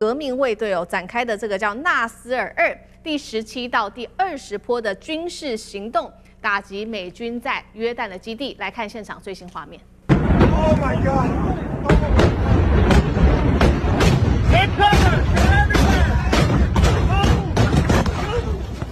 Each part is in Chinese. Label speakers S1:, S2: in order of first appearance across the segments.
S1: 革命衛隊展開的這個叫納斯爾2第17到第20波的軍事行動，打擊美軍在約旦的基地。來看現場最新畫面。Oh my God!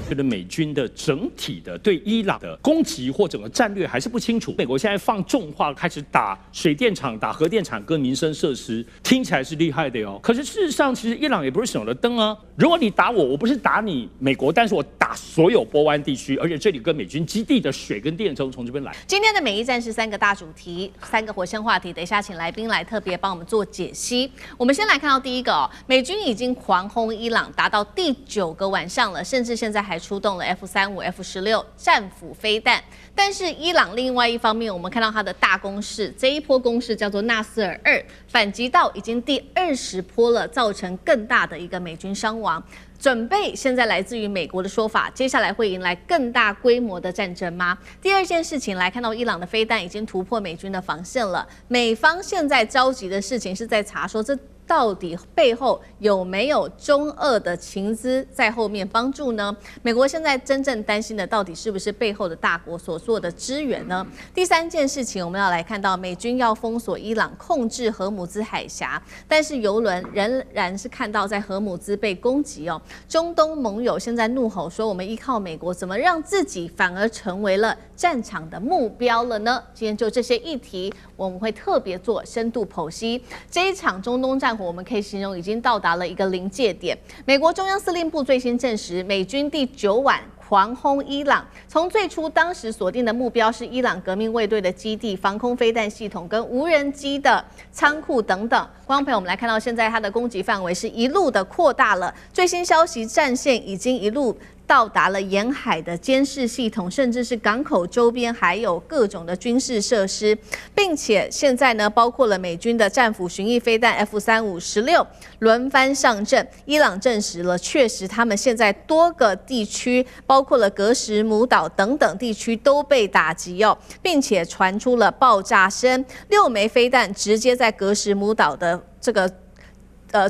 S2: 觉得美軍的整體的對伊朗的攻擊或整個戰略還是不清楚。美國現在放重話開始打水電廠、打核電廠跟民生設施，聽起來是厲害的喲。可是事實上，其實伊朗也不是省了燈啊。如果你打我，我不是打你美國，但是我打所有波灣地區，而且這裡跟美軍基地的水跟電都從這邊來。
S1: 今天的美伊戰事3個大主題，3個火線話題，等一下請來賓來特別幫我們做解析。我們先來看到第一個美軍已經狂轟伊朗，達到第9個晚上了，甚至現在還出動了 F-35、F-16戰斧飛彈。但是伊朗另外一方面，我們看到它的大攻勢，這一波攻勢叫做納斯爾2，反擊到已經第20波了，造成更大的一個美軍傷亡。準備現在來自於美國的說法，接下來會迎來更大規模的戰爭嗎？第二件事情來看到伊朗的飛彈已經突破美軍的防線了，美方現在着急的事情是在查說這到底背後有沒有中俄的情資在後面幫助呢？美國現在真正擔心的到底是不是背後的大國所做的支援呢？第三件事情，我們要來看到美軍要封鎖伊朗，控制荷姆茲海峽，但是油輪仍然是看到在荷姆茲被攻擊哦。中東盟友現在怒吼說，我們依靠美國，怎麼讓自己反而成為了戰場的目標了呢？今天就這些議題，我們會特別做深度剖析。這一場中東戰我們可以形容已經到達了一個臨界點。美國中央司令部最新證實，美軍第9晚狂轟伊朗，從最初當時鎖定的目標是伊朗革命衛隊的基地、防空飛彈系統跟無人機的倉庫等等。觀眾朋友，我們來看到現在它的攻擊範圍是一路的擴大了。最新消息，戰線已經一路到達了沿海的監視系統，甚至是港口周邊，還有各種的軍事設施，並且現在呢，包括了美軍的戰斧巡弋飛彈 F-35-16輪番上陣。伊朗證實了，確實他們現在多個地區，包括了格什姆島等等地區都被打擊哦，並且傳出了爆炸聲，6枚飛彈直接在格什姆島的這個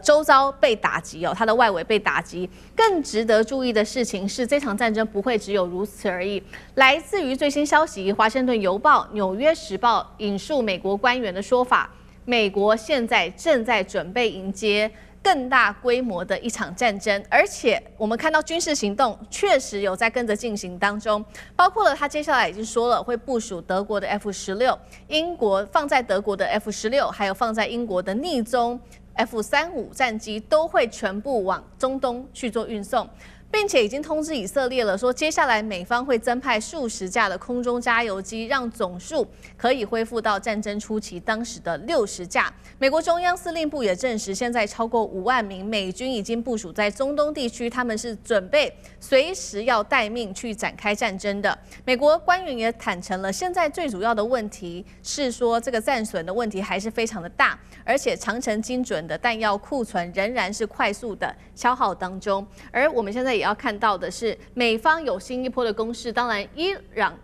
S1: 周遭被打擊哦，它的外圍被打擊。更值得注意的事情是，這場戰爭不會只有如此而已。來自於最新消息，《華盛頓郵報》、《紐約時報》引述美國官員的說法，美國現在正在準備迎接更大規模的一場戰爭，而且我們看到軍事行動確實有在跟着進行當中，包括了他接下來已經說了會部署德國的 F-16，英國放在德國的 F-16，還有放在英國的匿蹤F-35戰機都會全部往中東去做運送，並且已經通知以色列了，說接下來美方會增派數十架的空中加油機，讓總數可以恢復到戰爭初期當時的60架。美國中央司令部也證實，現在超過5萬名美軍已經部署在中東地區，他們是準備隨時要待命去展開戰爭的。美國官員也坦誠了，現在最主要的問題是說，這個戰損的問題還是非常的大，而且長程精準的彈藥庫存仍然是快速的消耗當中。而我們現在也要看到的是，美方有新一波的攻勢，當然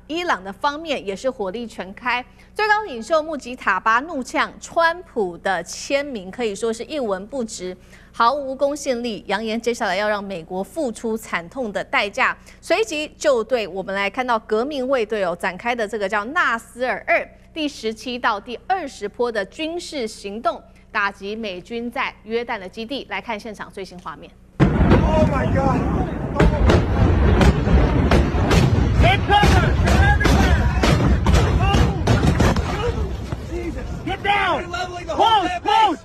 S1: 伊朗的方面也是火力全開。最高領袖穆吉塔巴怒嗆川普的簽名可以說是一文不值，毫無公信力，揚言接下來要讓美國付出慘痛的代價。隨即就對我們來看到革命衛隊展開的這個叫納斯爾2第17到第20波的軍事行動，打擊美軍在約旦的基地。來看現場最新畫面。
S3: Oh my God! Get cover! Get down! Close! Close!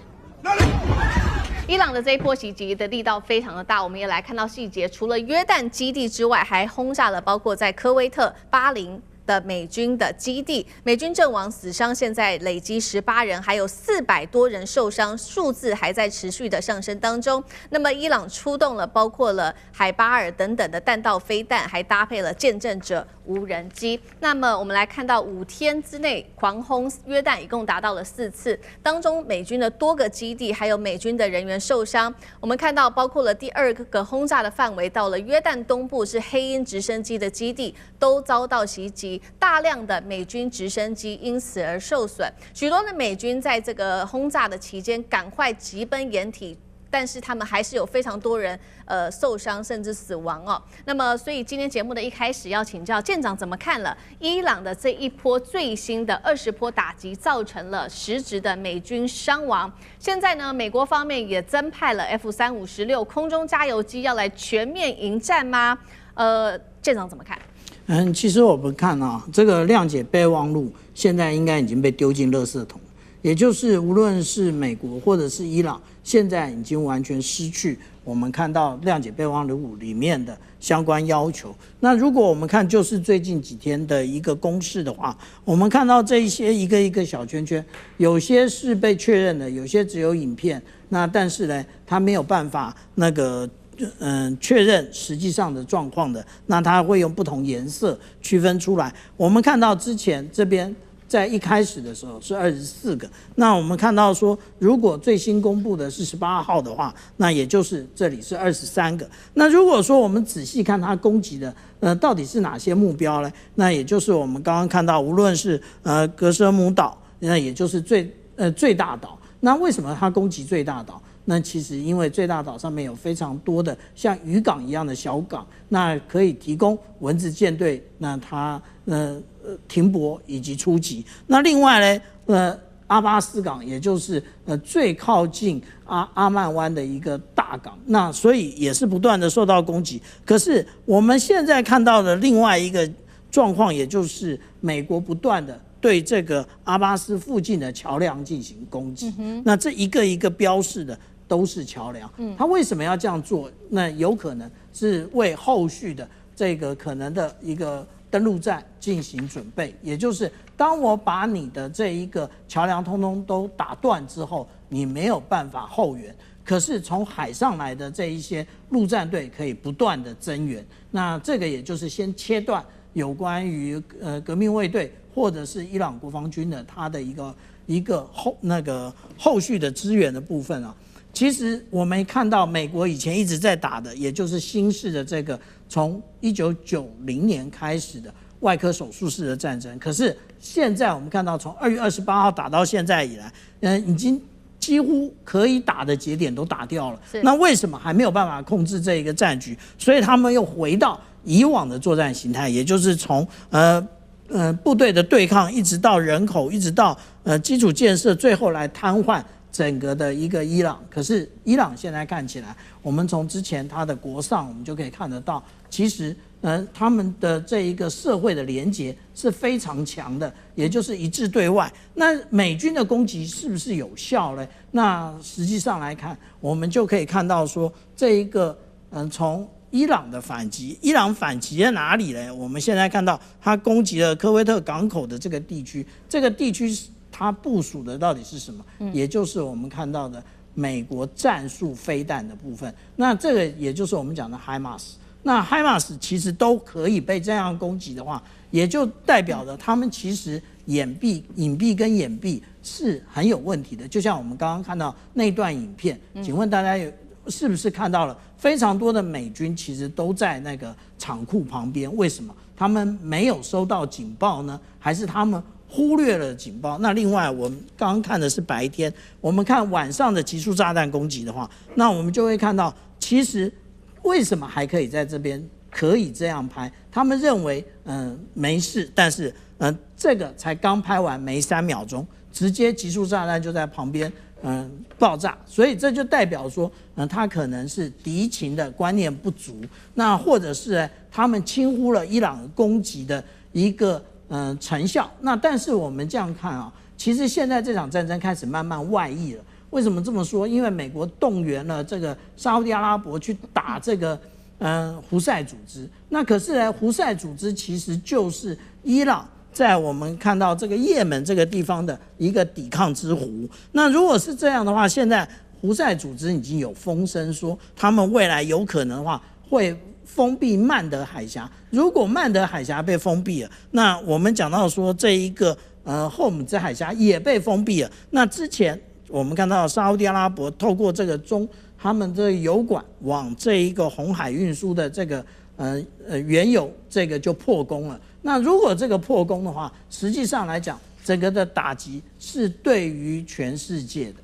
S1: 伊朗的這一波襲擊的力道非常的大，我們也來看到細節，除了約旦基地之外，還轟炸了包括在科威特、巴林的美軍的基地，美軍陣亡死傷現在累積18人，還有400多人受傷，數字還在持續的上升當中。那麼伊朗出動了包括了海巴爾等等的彈道飛彈，還搭配了見證者無人機。那麼我們來看到5天之內狂轟約旦一共達到了4次，當中美軍的多個基地還有美軍的人員受傷。我們看到包括了第2個轟炸的範圍到了約旦東部是黑鷹直升機的基地，都遭到襲擊。大量的美軍直升機因此而受損，許多的美軍在這個轟炸的期間趕快急奔掩體，但是他們還是有非常多人受傷甚至死亡哦。那麼，所以今天節目的一開始要請教艦長怎么看了伊朗的這一波最新的20波打擊，造成了實質的美軍傷亡。現在呢，美國方面也增派了 F-35-16空中加油機要來全面迎戰嗎？艦長怎麼看？
S4: 其實我們看啊，這個諒解備忘錄現在應該已經被丟進垃圾桶，也就是無論是美國或者是伊朗，現在已經完全失去我們看到諒解備忘錄裡面的相關要求。那如果我們看就是最近幾天的一個攻勢的話，我們看到這一些一個一個小圈圈，有些是被確認的，有些只有影片，那但是呢，它沒有辦法確認實際上的狀況的，那它會用不同顏色區分出來。我們看到之前這邊在一開始的時候是24個，那我們看到說，如果最新公布的是18號的話，那也就是這裡是23個。那如果說我們仔細看它攻擊的到底是哪些目標呢？那也就是我們剛剛看到，無論是格舍姆島，那也就是最大島。那為什麼它攻擊最大島？那其實因為最大島上面有非常多的像漁港一樣的小港，那可以提供蚊子艦隊那它停泊以及出擊。那另外呢，阿巴斯港也就是最靠近阿曼灣的一個大港，那所以也是不斷的受到攻擊。可是我們現在看到的另外一個狀況，也就是美國不斷的對這個阿巴斯附近的橋梁進行攻擊。那這一個一個標示的都是橋梁，他為什麼要這樣做？那有可能是為後續的這個可能的一個登陸戰進行準備，也就是當我把你的這一個橋梁通通都打斷之後，你沒有辦法後援，可是從海上來的這一些陸戰隊可以不斷的增援，那這個也就是先切斷有關於革命衛隊或者是伊朗國防軍的它的一個後續的支援的部分啊。其實我們看到美國以前一直在打的，也就是新式的這個從1990年開始的外科手術式的戰爭。可是現在我們看到，從2月28號打到現在以來，已經幾乎可以打的節點都打掉了。那為什麼還沒有辦法控制這一個戰局？所以他們又回到以往的作戰形態，也就是從部隊的對抗，一直到人口，一直到基礎建設，最後來癱瘓整個的一個伊朗。可是伊朗現在看起來，我們從之前他的國葬，我們就可以看得到，其實他們的這一個社會的連結是非常強的，也就是一致對外。那美軍的攻擊是不是有效呢？那實際上來看，我們就可以看到說，這一個從伊朗的反擊，伊朗反擊在哪裡呢？我們現在看到他攻擊了科威特港口的這個地區，這個地區它部署的到底是什麼？也就是我們看到的美國戰術飛彈的部分。那這個也就是我們講的海馬斯。那海馬斯其實都可以被這樣攻擊的話，也就代表着他們其實隱蔽跟掩蔽是很有問題的。就像我們剛剛看到那段影片，請問大家是不是看到了非常多的美軍其實都在那個廠庫旁邊？為什麼他們沒有收到警報呢？還是他們忽略了警報？那另外我們剛剛看的是白天，我們看晚上的集束炸彈攻擊的話，那我們就會看到，其實為什麼還可以在這邊可以這樣拍？他們認為沒事，但是這個才剛拍完沒3秒鐘，直接集束炸彈就在旁邊爆炸，所以這就代表說他可能是敵情的觀念不足，那或者是他們輕忽了伊朗攻擊的一個成效。那但是我們這樣看啊，其實現在這場戰爭開始慢慢外溢了。為什麼這麼說？因為美國動員了這個沙烏地阿拉伯去打這個胡塞組織，那可是呢，胡塞組織其實就是伊朗在我們看到這個也門這個地方的一個抵抗之狐。那如果是這樣的話，現在胡塞組織已經有風聲說，他們未來有可能的話會封閉曼德海峽。如果曼德海峽被封閉了，那我們講到說這一個霍姆茲海峽也被封閉了。那之前我們看到沙烏地阿拉伯透過這個他們的油管往這一個紅海運輸的這個原油這個就破功了。那如果這個破功的話，實際上來講，整個的打擊是對於全世界的。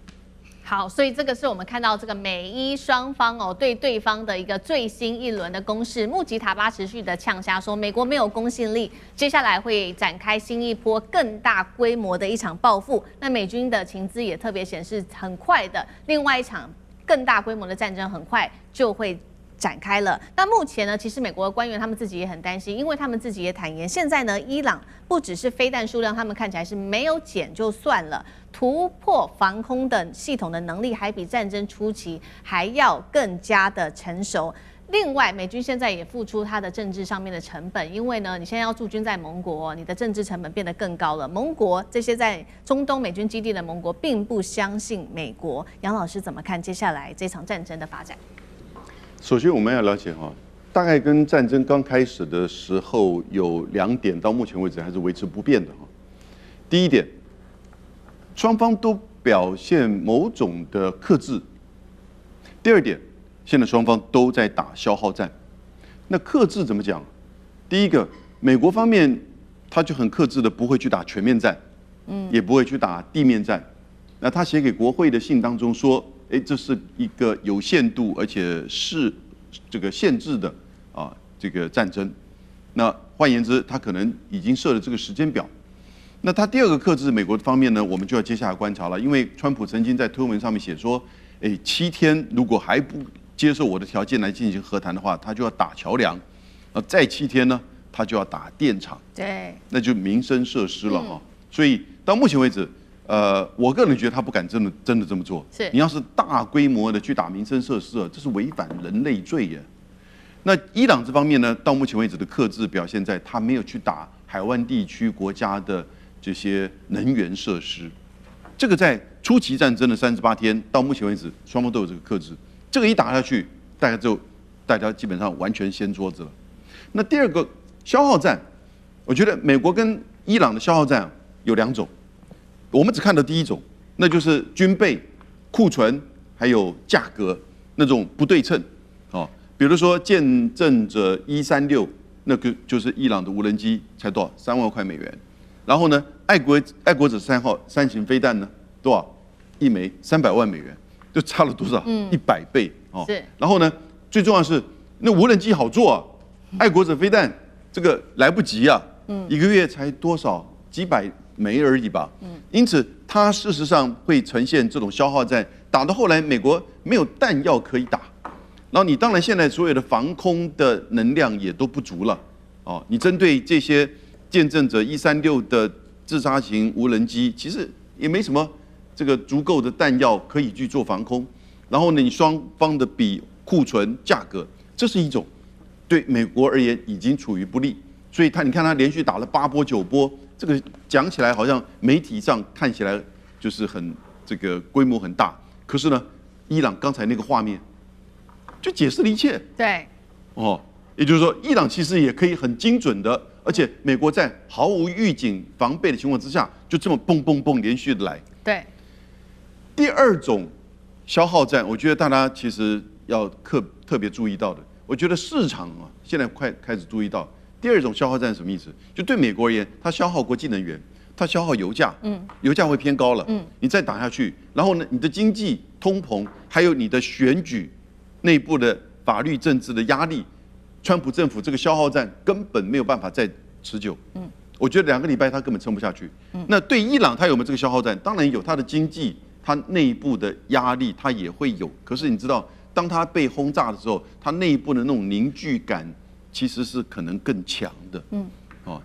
S1: 好，所以這個是我們看到這個美伊雙方對對方的一個最新一輪的攻勢。穆吉塔巴持續的嗆下說，美國沒有公信力，接下來會展開新一波更大規模的一場報復。那美軍的情資也特別顯示，很快的另外一場更大規模的戰爭很快就會展開了。那目前呢，其實美國的官員他們自己也很擔心，因為他們自己也坦言，現在呢，伊朗不只是飛彈數量，他們看起來是没有減就算了，突破防空的系統的能力還比戰爭初期還要更加的成熟。另外，美軍現在也付出它的政治上面的成本，因為呢，你現在要駐軍在盟國，你的政治成本變得更高了。盟國這些在中東美軍基地的盟國並不相信美國。楊老師怎麼看接下來這場戰爭的發展？
S5: 首先，我們要了解哈，大概跟戰爭剛開始的時候有2點，到目前為止還是維持不變的哈。第一點，雙方都表現某種的克制。第二點，現在雙方都在打消耗戰。那克制怎麼講？第一個，美國方面他就很克制的不會去打全面戰，也不會去打地面戰。那他寫給國會的信當中說，這是一個有限度而且是這個限制的這個戰爭。那換言之，他可能已經設了這個時間表。那他第二個克制美國方面呢，我們就要接下來觀察了，因為川普曾經在推文上面寫說，7天如果還不接受我的條件來進行和談的話，他就要打橋梁；再7天呢，他就要打電廠。對，那就民生設施了哈。所以到目前為止，我個人覺得他不敢真的這麼做。是，你要是大規模的去打民生設施，這是違反人類罪耶。那伊朗這方面呢，到目前為止的克制表現在他沒有去打海灣地區國家的這些能源設施。這個在初期戰爭的38天到目前為止，雙方都有這個克制。這個一打下去，大家基本上完全掀桌子了。那第二個消耗戰，我覺得美國跟伊朗的消耗戰有2種。我們只看到第一種，那就是軍備、庫存還有價格那種不對稱。比如說見證者136，那個就是伊朗的無人機，才多少？3萬塊美元。然後呢，愛國者3號3型飛彈呢，多少？一枚300萬美元，就差了多少？100倍哦。是。然後呢，最重要的是那無人機好做啊，愛國者飛彈這個來不及啊，一個月才多少？幾百枚而已吧。因此它事實上會呈現這種消耗戰，打到後來美國沒有彈藥可以打，然後你當然現在所有的防空的能量也都不足了。哦，你針對這些見證者136的自殺型無人機，其實也沒什麼這個足夠的彈藥可以去做防空。然後呢，你雙方的比庫存價格，這是一種對美國而言已經處於不利。所以你看他連續打了8波9波，這個講起來好像媒體上看起來就是很這個規模很大，可是呢，伊朗剛才那個畫面就解釋了一切。對，哦，也就是說，伊朗其實也可以很精準的，而且美國在毫無預警防備的情況之下，就這麼蹦蹦蹦連續的來。对，第二種消耗戰，我覺得大家其實要特別注意到的，我覺得市場現在快開始注意到。第二種消耗戰是什麼意思？就對美國而言，它消耗國際能源，它消耗油價，油價會偏高了，你再打下去，然後呢，你的經濟通膨，還有你的選舉內部的法律政治的壓力，川普政府這個消耗戰根本沒有辦法再持久。我覺得2個禮拜它根本撐不下去。那對伊朗，它有沒有這個消耗戰？當然有，它的經濟，它內部的壓力它也會有。可是你知道，當它被轟炸的時候，它內部的那種凝聚感。其實是可能更強的，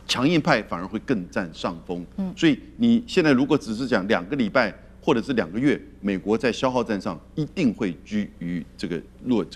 S5: 強硬派反而會更佔上風。所以你現在如果只是講2個禮拜或者是2個月，美國在消耗戰上一定會居於這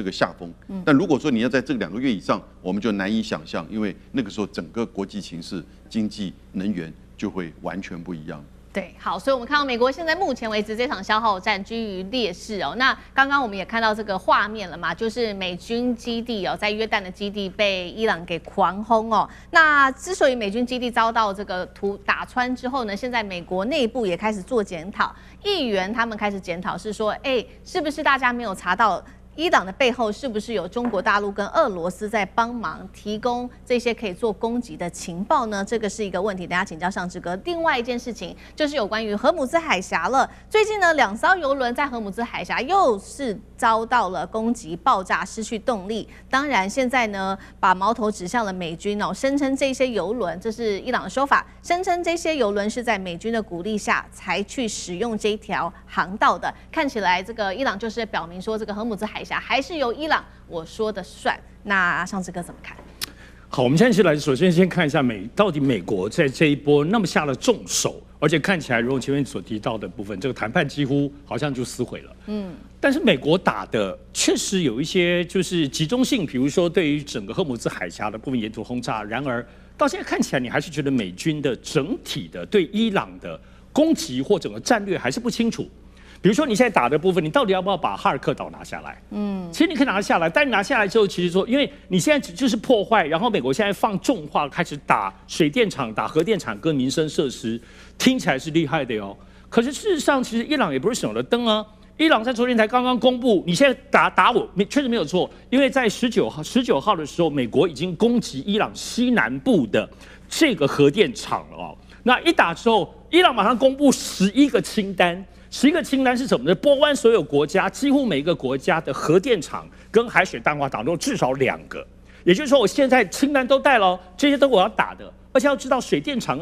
S5: 個下風。但如果說你要在這2個月以上，我們就難以想象，因為那個時候整個國際情勢、經濟、能源就會完全不一樣。對，好，所以我們看到美國現在目前為止這場消耗戰居於劣勢哦。那剛剛我們也看到這個畫面了嘛，就是美軍基地哦，在約旦的基地被伊朗給狂轟哦。那之所以美軍基地遭到這個打穿之後呢，現在美國內部也開始做檢討，議員他們開始檢討是說，是不是大家沒有查到
S1: 伊朗的背後是不是有中國大陸跟俄羅斯在幫忙提供這些可以做攻擊的情報呢？這個是一個問題，等一下請教尚志哥。另外一件事情就是有關於荷姆茲海峽了。最近呢，2艘郵輪在荷姆茲海峽又是遭到了攻擊、爆炸、失去動力。當然，現在呢把矛頭指向了美軍哦，聲稱這些郵輪，這是伊朗的說法，聲稱這些郵輪是在美軍的鼓勵下才去使用這一條航道的。看起來這個伊朗就是表明說，這個荷姆茲海峽還是由伊朗我說的算。那尚志哥怎麼看？
S2: 好，我們現在首先先看一下到底美國在這一波那麼下了重手，而且看起来如我前面所提到的部分，這個談判幾乎好像就撕毀了。但是美國打的確實有一些就是集中性，比如說對於整個荷姆茲海峽的部分沿途轟炸。然而到現在看起來，你還是覺得美軍的整體的對伊朗的攻擊或整個戰略還是不清楚。比如說你現在打的部分，你到底要不要把哈爾克島拿下来？其實你可以拿下來，但你拿下來之後，其實說，因为你現在就是破壞，然後美国現在放重話開始打水電廠、打核電廠跟民生設施，聽起來是厲害的喲。可是事實上，其實伊朗也不是省了燈啊。伊朗在昨天才剛剛公布，你現在打我，確實沒有錯，因為在19號的時候，美國已經攻擊伊朗西南部的這個核電廠了哦。那一打之後，伊朗馬上公布11個清單。11個清單是什麼呢？波灣所有國家，幾乎每一個國家的核電廠跟海水淡化廠都至少2個。也就是說，我現在清單都帶了，這些都我要打的。而且要知道，水電廠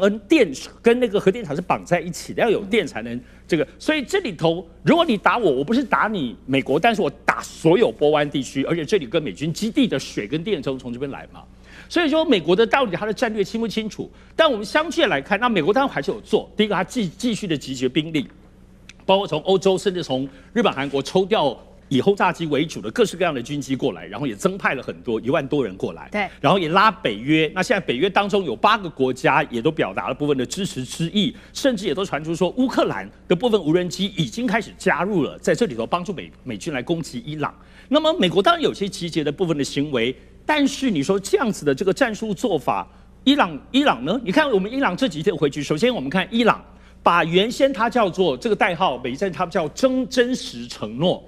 S2: 跟那個核電廠是綁在一起的，要有電才能這個。所以這裡頭，如果你打我，我不是打你美國，但是我打所有波灣地區，而且這裡跟美軍基地的水跟電從這邊來嘛。所以說，美國的到底它的戰略清不清楚？但我們相對來看，那美國當然還是有做。第一個，它繼續的集結兵力。包括從歐洲甚至從日本、韓國抽調以轟炸機為主的各式各樣的軍機過來，然後也增派了很多1萬多人過來，對，然後也拉北約。那現在北約當中有8個國家也都表達了部分的支持之意，甚至也都傳出說烏克蘭的部分無人機已經開始加入了，在這裡頭幫助美軍來攻擊伊朗。那麼美國當然有些集結的部分的行為，但是你說這樣子的這個戰術做法，伊朗呢？你看我們伊朗這幾天回去，首先我們看伊朗。把原先它叫做這個代號，美戰他們叫真實承諾，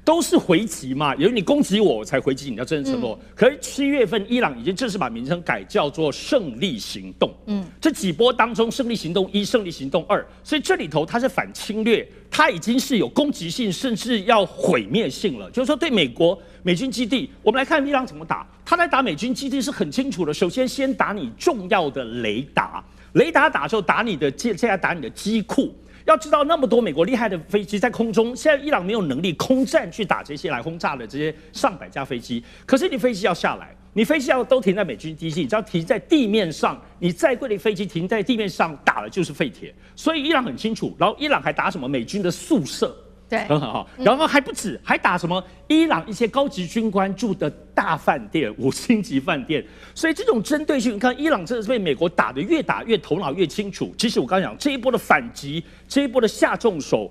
S2: 都是回擊嘛，因為你攻擊我才回擊，你叫真實承諾。可是7月份，伊朗已經正式把名稱改叫做勝利行動。這幾波當中，勝利行動1、勝利行動2，所以這裡頭它是反侵略，它已經是有攻擊性，甚至要毀滅性了。就是說，對美軍基地，我們來看伊朗怎麼打。他來打美軍基地是很清楚的，首先先打你重要的雷達。雷達打之後打你的，現在打你的機庫。要知道那麼多美國厲害的飛機在空中，現在伊朗沒有能力空戰去打這些來轟炸的這些上百架飛機。可是你飛機要下來，你飛機要都停在美軍基地，你只要停在地面上，你再貴的飛機停在地面上打了就是廢鐵。所以伊朗很清楚，然後伊朗還打什麼美軍的宿舍。對，很好。然後還不止，還打什麼伊朗一些高級軍官住的大飯店、5星級飯店。所以這種針對性，你看伊朗真的是被美國打得越打越頭腦越清楚。其實我剛剛講這一波的反擊，這一波的下重手，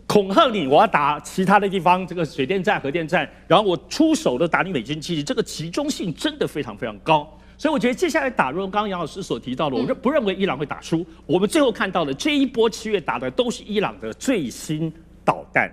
S2: 恐嚇你，我要打其他的地方，這個水電站、核電站，然後我出手的打你美軍基地，這個集中性真的非常非常高。所以我覺得接下來打，如剛剛楊老師所提到的，我不認為伊朗會打輸。我們最後看到的這一波7月打的都是伊朗的最新導彈，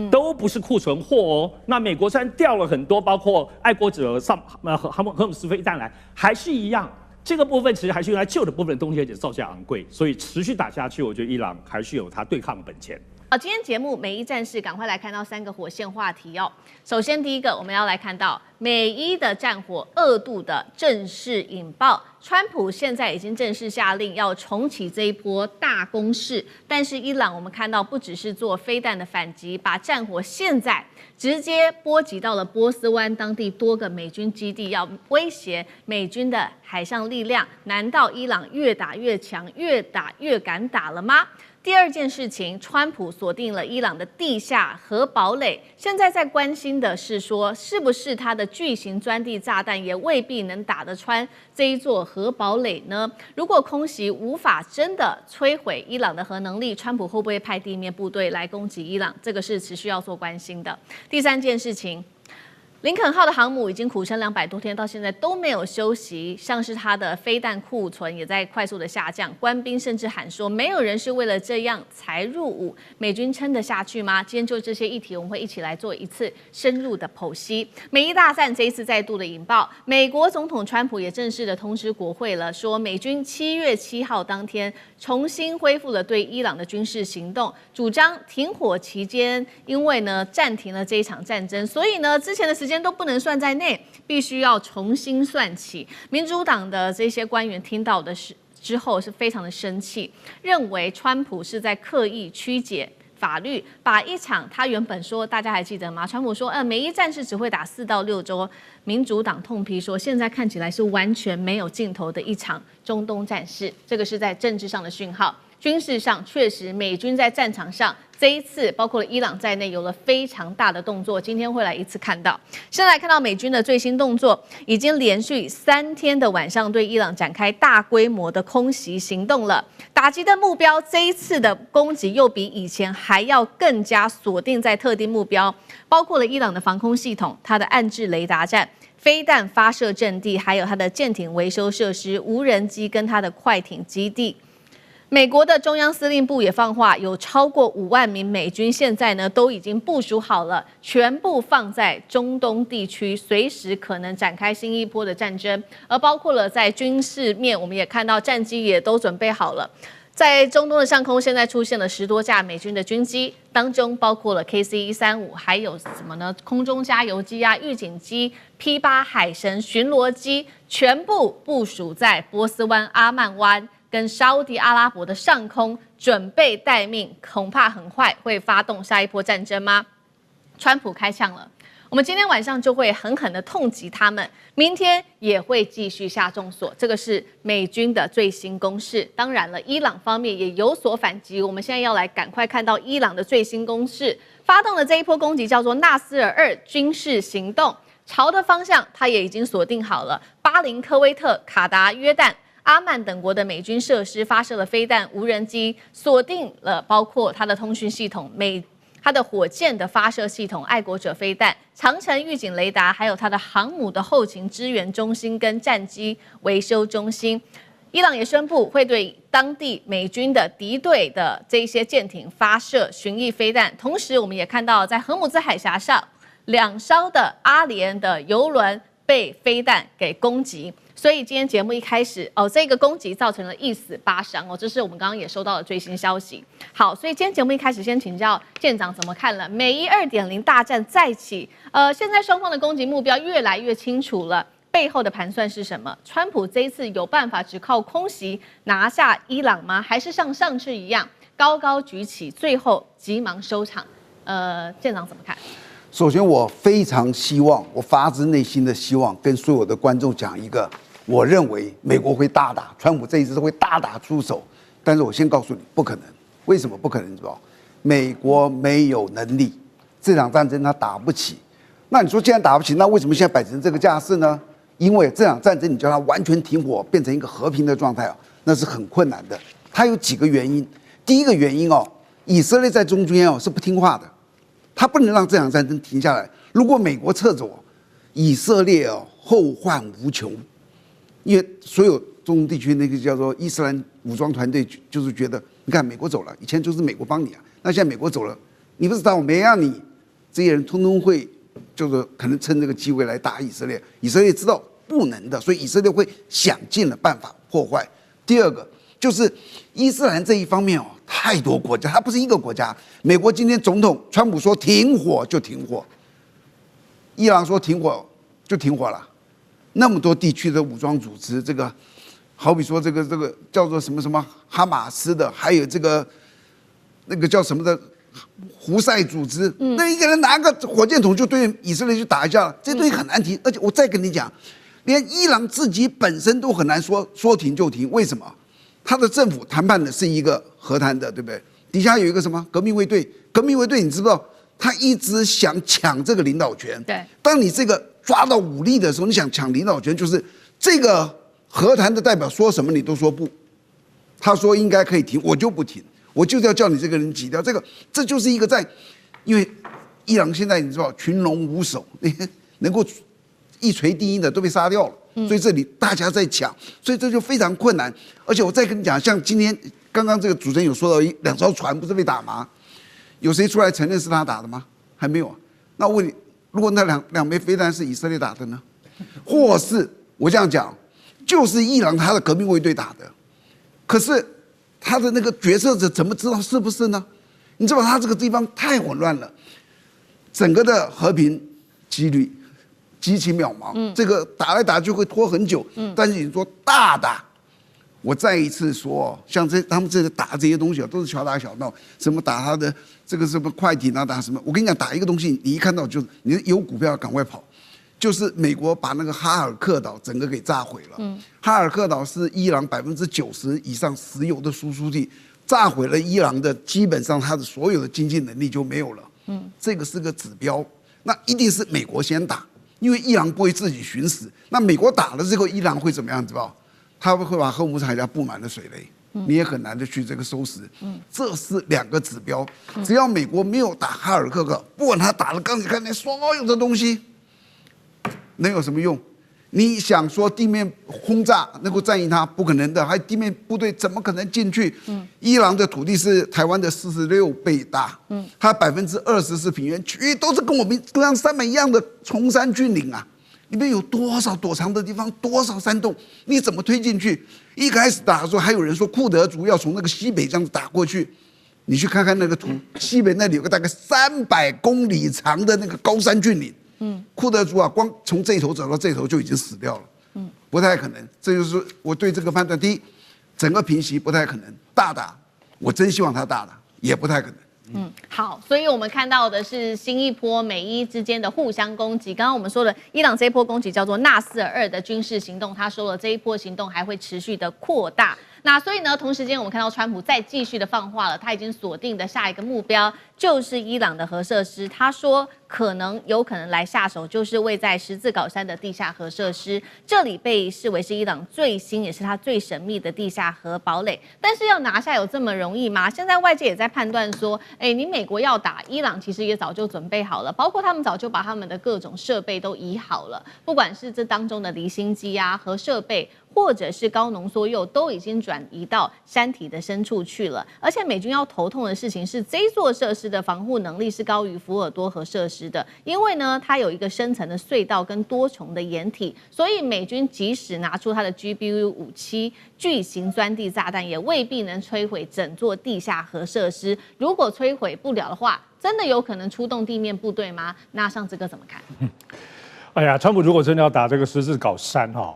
S2: 都不是庫存貨哦。那美國雖然調了很多，包括愛國者荷姆斯飛彈來，還是一樣。這個部分其實還是用來舊的部分的東西，而且造價昂貴，所以持續打下去，我覺得伊朗還是有它對抗的本錢。
S1: 好，今天節目美伊戰事，趕快來看到3個火線話題哦。首先，第一個我們要來看到美伊的戰火2度的正式引爆，川普現在已經正式下令要重啟這一波大攻勢，但是伊朗我們看到不只是做飛彈的反擊，把戰火現在直接波及到了波斯灣當地多個美軍基地，要威脅美軍的海上力量。難道伊朗越打越強，越打越敢打了嗎？第二件事情，川普鎖定了伊朗的地下核堡壘，現在在關心的是說，是不是它的巨型鑽地炸彈也未必能打得穿這一座核堡壘呢？如果空襲無法真的摧毀伊朗的核能力，川普會不會派地面部隊來攻擊伊朗？這個是持續要做關心的。第三件事情，林肯號的航母已經苦撐200多天，到現在都沒有休息。像是它的飛彈庫存也在快速的下降，官兵甚至喊說，沒有人是為了這樣才入伍。美軍撐得下去嗎？今天就這些議題，我們會一起來做一次深入的剖析。美伊大戰這一次再度的引爆，美國總統川普也正式的通知國會了，說美軍7月7號當天重新恢復了對伊朗的軍事行動，主張停火期間，因為呢暫停了這一場戰爭，所以呢之前的時間都不能算在內，必須要重新算起。民主黨的這些官員聽到的之後是非常的生氣，認為川普是在刻意曲解法律，把一場他原本說，大家還記得嗎？川普說，美伊戰事只會打4到6週，民主黨痛批說，現在看起來是完全沒有盡頭的一場中東戰事，這個是在政治上的訊號。軍事上確實，美軍在戰場上這一次，包括了伊朗在內，有了非常大的動作。今天會來一次看到。現在看到美軍的最新動作，已經連續3天的晚上對伊朗展開大規模的空襲行動了。打擊的目標，這一次的攻擊又比以前還要更加鎖定在特定目標，包括了伊朗的防空系統、它的岸置雷達站、飛彈發射陣地，還有它的艦艇維修設施、無人機跟它的快艇基地。美國的中央司令部也放話，有超過5萬名美軍現在呢都已經部署好了，全部放在中東地區，隨時可能展開新一波的戰爭。而包括了在軍事面，我們也看到戰機也都準備好了。在中東的上空，現在出現了10多架美軍的軍機，當中包括了 KC-135，還有什麼呢？空中加油機啊、預警機、P-8海神巡邏機，全部部署在波斯灣、阿曼灣跟沙烏地阿拉伯的上空，準備待命，恐怕很快會發動下一波戰爭嗎？川普開槍了，我們今天晚上就會狠狠的痛擊他們，明天也會繼續下重鎖。這個是美軍的最新攻勢。當然了，伊朗方面也有所反擊。我們現在要來趕快看到伊朗的最新攻勢，發動的這一波攻擊叫做納斯爾2軍事行動，朝的方向它也已經鎖定好了，巴林、科威特、卡達、約旦、阿曼等國的美軍設施發射了飛彈、無人機，鎖定了包括它的通訊系統、它的火箭的發射系統、愛國者飛彈、長程預警雷達，還有它的航母的後勤支援中心跟戰機維修中心。伊朗也宣布會對當地美軍的敵對的這些艦艇發射巡弋飛彈，同時我們也看到在荷姆茲海峽上2艘的阿聯的油輪被飛彈給攻擊。所以今天節目一開始這個攻擊造成了1死8傷這是我們剛剛也收到的最新消息。好，所以今天節目一開始先請教艦長怎麼看了美伊2.0大戰再起，現在雙方的攻擊目標越來越清楚了，背後的盤算是什麼？川普這一次有辦法只靠空襲拿下伊朗嗎？還是像上次一樣高高舉起，最後急忙收場？艦長怎麼看？
S6: 首先，我非常希望，我發自內心的希望跟所有的觀眾講一個。我認為美國會大打，川普這一次會大打出手，但是我先告訴你，不可能。為什麼不可能？你知道，美國沒有能力，這場戰爭他打不起。那你說既然打不起，那為什麼現在擺成這個架勢呢？因為這場戰爭你叫它完全停火，變成一個和平的狀態那是很困難的。它有幾個原因。第一個原因以色列在中間是不聽話的，他不能讓這場戰爭停下來。如果美國撤走，以色列後患無窮。因為所有中東地區那個叫做伊斯蘭武裝團隊，就是覺得，你看美國走了，以前就是美國幫你那現在美國走了，你不是倒霉啊你？這些人通通會，就是可能趁這個機會來打以色列。以色列知道不能的，所以以色列會想盡了辦法破壞。第二個就是伊斯蘭這一方面太多國家，它不是一個國家。美國今天總統川普說停火就停火，伊朗說停火就停火了。那麼多地區的武裝組織，這個好比說這個叫做什麼什麼哈馬斯的，還有那個叫什麼的胡塞組織，那一個人拿個火箭筒就對以色列去打一架了，這東西很難停。而且我再跟你講，連伊朗自己本身都很難說停就停。為什麼？他的政府談判的是一個和談的，對不對？底下有一個什麼革命衛隊，革命衛隊你知不知道？他一直想搶這個領導權。
S1: 對，
S6: 當你這個抓到武力的時候，你想搶領導權，就是這個和談的代表說什麼你都說不。他說應該可以停，我就不停，我就是要叫你這個人擠掉。這就是一個因為伊朗現在你知道群龍無首，能夠一錘定音的都被殺掉了。所以这裡大家在搶，所以這就非常困難。而且我再跟你講，像今天剛剛這個主持人有說到2艘船不是被打嗎？有誰出來承認是他打的嗎？還沒有啊。那我問你，如果那兩枚飛彈是以色列打的呢？或是我這樣講，就是伊朗他的革命衛隊打的，可是他的那個決策者怎麼知道是不是呢？你知道他這個地方太混亂了，整個的和平幾率極其渺茫，這個打來打去會拖很久。但是你說大打，我再一次說，像他們這個打這些東西都是小打小鬧，什麼打他的這個什麼快艇啊，打什麼？我跟你講，打一個東西，你一看到就是你有股票趕快跑。就是美國把那個哈爾克島整個給炸毀了。哈爾克島是伊朗90%以上石油的輸出地，炸毀了伊朗的基本上它的所有的經濟能力就沒有了。這個是個指標，那一定是美國先打。因為伊朗不會自己尋死，那美國打了之後，伊朗會怎麼樣？知道？他會把荷姆斯海峽布滿了水雷，你也很難的去這個收拾。這是2個指標。只要美國沒有打哈爾克島，不管他打了剛才看那所有的東西，能有什麼用？你想說地面轟炸能夠戰贏它，不可能的。還有地面部隊怎麼可能進去？伊朗的土地是台灣的46倍大，它20%是平原區域，都是跟我們中央山脈一樣的崇山峻嶺啊！裡面有多少躲藏的地方，多少山洞，你怎麼推進去？一開始打的時候，還有人說庫德族要從那個西北這樣子打過去，你去看看那個圖，西北那裡有個大概300公里長的那個高山峻嶺。庫德族啊，光從這頭走到這頭就已經死掉了，不太可能。這就是我對這個判斷。第一，整個平息不太可能，大打，我真希望他大打，也不太可能。
S1: 好，所以我們看到的是新一波美伊之間的互相攻擊。剛剛我們說的伊朗這一波攻擊叫做納斯爾2的軍事行動，他說了這一波行動還會持續的擴大。那所以呢，同時間我們看到川普再繼續的放話了，他已經鎖定的下一個目標就是伊朗的核設施。他說有可能來下手，就是位在十字鎬山的地下核設施，這裡被視為是伊朗最新也是他最神秘的地下核堡壘。但是要拿下有這麼容易嗎？現在外界也在判斷說，你美國要打伊朗，其實也早就準備好了，包括他們早就把他們的各種設備都移好了，不管是這當中的離心機啊、核設備，或者是高濃縮鈾，都已經轉移到山體的深處去了。而且美軍要頭痛的事情是，這座設施的防護能力是高於福爾多核設施的，因為呢，它有一個深層的隧道跟多重的掩體，所以美軍即使拿出它的 GBU-57巨型鑽地炸彈，也未必能摧毀整座地下核設施。如果摧毀不了的話，真的有可能出動地面部隊嗎？那上志哥怎麼看？
S2: 哎呀，川普如果真的要打這個十字鎬山哈，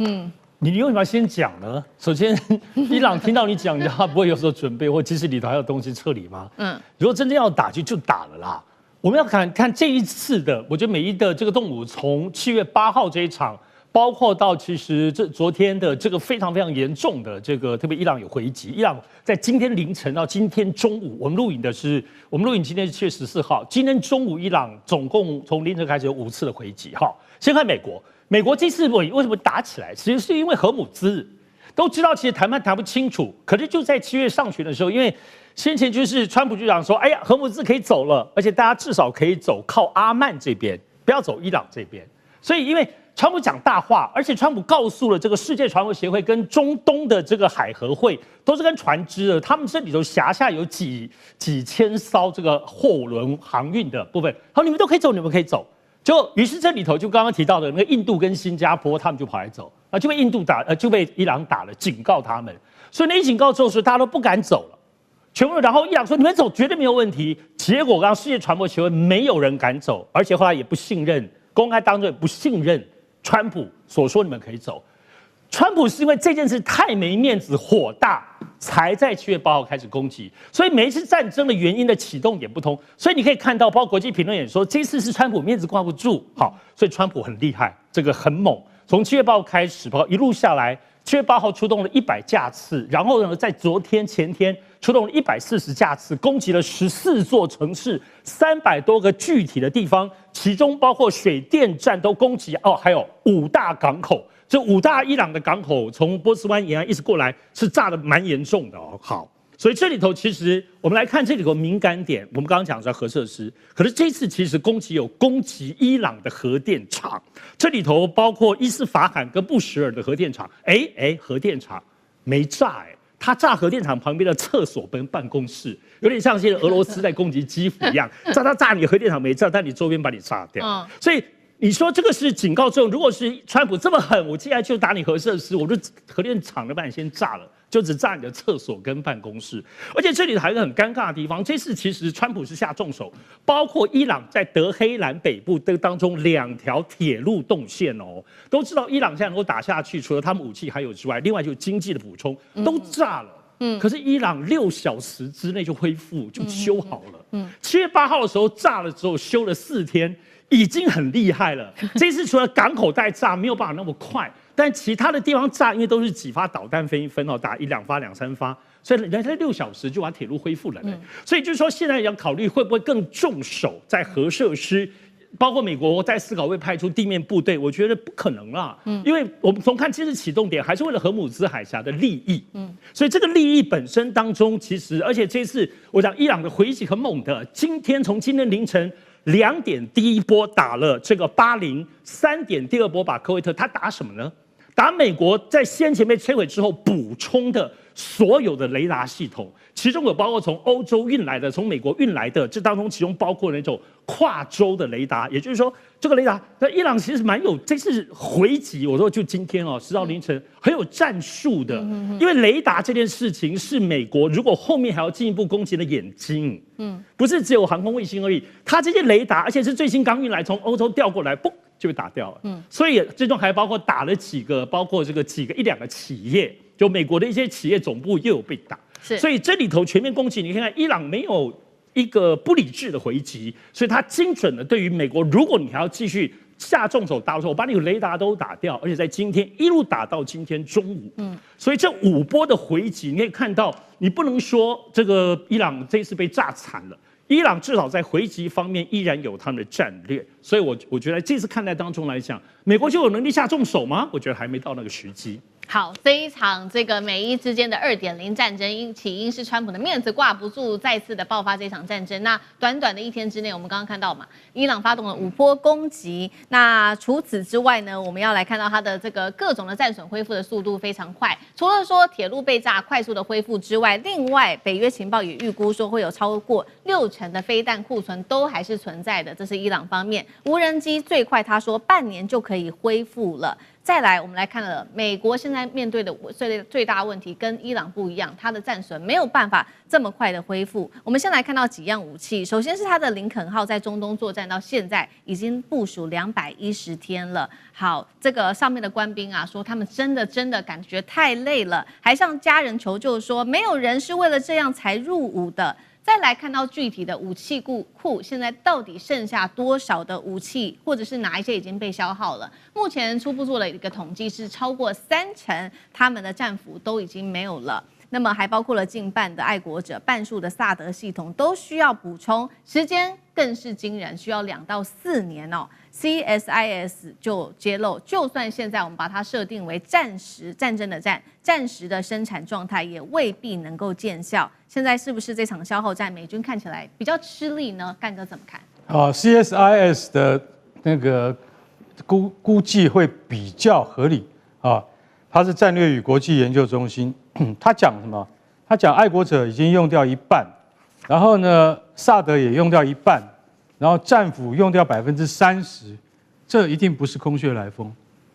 S2: 你為什麼要先講呢？首先，伊朗聽到你講，他不會有所準備，或即使裡頭還有東西撤離嗎？如果真正要打就打了啦。我們要看這一次的，我覺得美伊的這個動武，從7月8號這一場，包括到其實昨天的這個非常非常嚴重的這個，特別伊朗有回擊。伊朗在今天凌晨到今天中午，我們錄影今天是7月14號，今天中午伊朗總共從凌晨開始有5次的回擊。好，先看美國。美國這次為什麼打起來？其實是因為荷姆茲，都知道其實談判談不清楚。可是就在7月上旬的時候，因為先前就是川普局長說，哎呀，荷姆茲可以走了，而且大家至少可以走靠阿曼這邊，不要走伊朗這邊。所以因為川普講大話，而且川普告訴了這個世界船舶協會跟中東的這個海合會，都是跟船只的，他們這裡頭轄下有幾千艘這個貨輪航運的部分，好，你們都可以走，你們可以走。於是這裡頭就剛剛提到的那個印度跟新加坡，他們就跑來走，啊，就被伊朗打了，警告他們。所以那一警告之後，大家都不敢走了，全部。然後伊朗說你們走絕對沒有問題。結果剛剛世界船舶協會沒有人敢走，而且後來也不信任，公開當中也不信任川普所說你們可以走。川普是因為這件事太沒面子，火大，才在7月8號開始攻擊。所以每一次戰爭的原因的啟動點不同，所以你可以看到，包括國際評論也說，這次是川普面子掛不住。好，所以川普很厲害，這個很猛。從7月8號開始，包括一路下來，7月8號出動了100架次，然後呢，在昨天前天出動了140架次，攻擊了14座城市，300多個具體的地方，其中包括水電站都攻擊哦，還有5大港口。這5大伊朗的港口從波斯灣沿岸一直過來，是炸得蠻嚴重的哦。好，所以這裡頭其實我們來看這裡頭敏感點，我們剛剛講的核設施，可是這次其實攻擊有攻擊伊朗的核電廠，這裡頭包括伊斯法罕跟布什爾的核電廠，核電廠沒炸他炸核電廠旁邊的廁所跟辦公室，有點像現在俄羅斯在攻擊基輔一樣，炸你核電廠沒炸，但你周邊把你炸掉，所以。你說這個是警告作用，如果是川普這麼狠，我接下來就打你核設施，我就核電廠都把你先炸了，就只炸你的廁所跟辦公室。而且這裡還有一個很尷尬的地方，這次其實川普是下重手，包括伊朗在德黑蘭北部的當中2條鐵路動線哦，都知道伊朗現在能夠打下去，除了他們武器還有之外，另外就是經濟的補充都炸了。可是伊朗6小時之內就恢復，就修好了。7月8號的時候炸了之後，修了4天。已經很厲害了。這次除了港口帶炸沒有辦法那麼快，但其他的地方炸，因為都是幾發導彈分一分哦，打1、2發、2、3發，所以人家在6小時就把鐵路恢復了。所以就是說，現在要考慮會不會更重手在核設施，包括美國在思考會派出地面部隊，我覺得不可能啦。因為我們從看這次啟動點還是為了荷姆茲海峽的利益。所以這個利益本身當中，其實而且這次我講伊朗的回擊很猛的，從今天凌晨。2點第一波打了這個巴林，3點第二波把科威特，他打什麼呢？打美國在先前被摧毀之後補充的所有的雷達系統，其中有包括從歐洲運來的、從美國運來的，這當中其中包括那種跨洲的雷達，也就是說，這個雷達在伊朗其實蠻有，這次回擊，我說就今天哦，10號凌晨很有戰術的，因為雷達這件事情是美國如果後面還要進一步攻擊的眼睛，不是只有航空衛星而已，它這些雷達，而且是最新剛運來，從歐洲調過來，嘣就被打掉了，所以最終還包括打了幾個，包括這個1、2個企業，就美國的一些企業總部又有被打，所以這裡頭全面攻擊，你看看伊朗沒有一個不理智的回擊，所以它精準的對於美國，如果你還要繼續下重手打的時候，我把你的雷達都打掉，而且在今天一路打到今天中午，所以這5波的回擊，你可以看到，你不能說這個伊朗這次被炸慘了。伊朗至少在回擊方面依然有他們的戰略，所以我覺得這次看待當中來講，美國就有能力下重手嗎？我覺得還沒到那個時機。
S1: 好，這一場這個美伊之間的2.0戰爭，起因是川普的面子掛不住，再次的爆發這場戰爭。那短短的1天之內，我們剛剛看到嘛，伊朗發動了5波攻擊。那除此之外呢，我們要來看到它的這個各種的戰損恢復的速度非常快。除了說鐵路被炸快速的恢復之外，另外北約情報也預估說會有超過60%的飛彈庫存都還是存在的，這是伊朗方面。無人機最快他說半年就可以恢復了。再來，我們來看了美國現在面對的最大問題，跟伊朗不一樣，它的戰損沒有辦法這麼快的恢復。我們先來看到幾樣武器，首先是它的林肯號在中東作戰到現在已經部署210天了。好，這個上面的官兵啊說他們真的感覺太累了，還向家人求救說沒有人是為了這樣才入伍的。再來看到具體的武器庫，現在到底剩下多少的武器，或者是哪一些已經被消耗了？目前初步做了一個統計，是超過30%他們的戰俘都已經沒有了。那麼還包括了近半的愛國者、半數的薩德系統都需要補充，時間更是驚人，需要2到4年哦。CSIS 就揭露，就算現在我們把它設定為戰爭的戰時的生產狀態，也未必能夠見效。現在是不是這場消耗戰，美軍看起來比較吃力呢？幹哥怎麼看
S7: ？CSIS 的那個估計會比較合理啊，它是戰略與國際研究中心，他講什麼？他講愛國者已經用掉1半，然後呢，薩德也用掉1半。然後戰俘用掉30%，這一定不是空穴來風。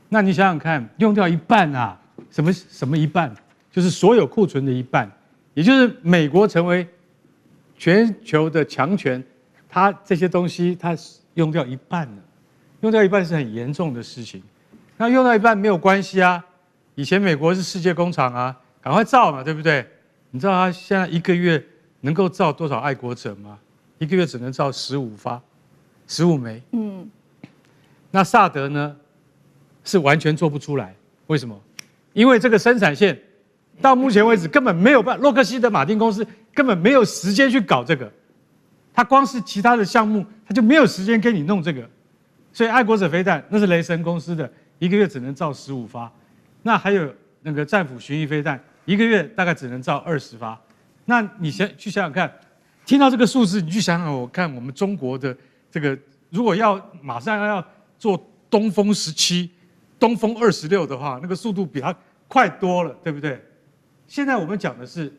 S7: 那你想想看，用掉1半啊，什麼1半？就是所有庫存的1半，也就是美國成為全球的強權，它這些東西它用掉1半了，用掉1半是很嚴重的事情。那用掉1半沒有關係啊，以前美國是世界工廠啊，趕快造嘛，對不對？你知道它現在1個月能夠造多少愛國者嗎？1個月只能造15枚。那薩德呢？是完全做不出來。為什麼？因為這個生產線到目前為止根本沒有辦法，洛克希德馬丁公司根本沒有時間去搞這個。他光是其他的項目，他就沒有時間給你弄這個。所以愛國者飛彈那是雷神公司的，1個月只能造15發。那還有那個戰斧巡弋飛彈，1個月大概只能造20發。那你去想想看，聽到這個數字，你去想想，我看我們中國的這個，如果馬上要做東風17、東風26的話，那個速度比它快多了，對不對？現在我們講的是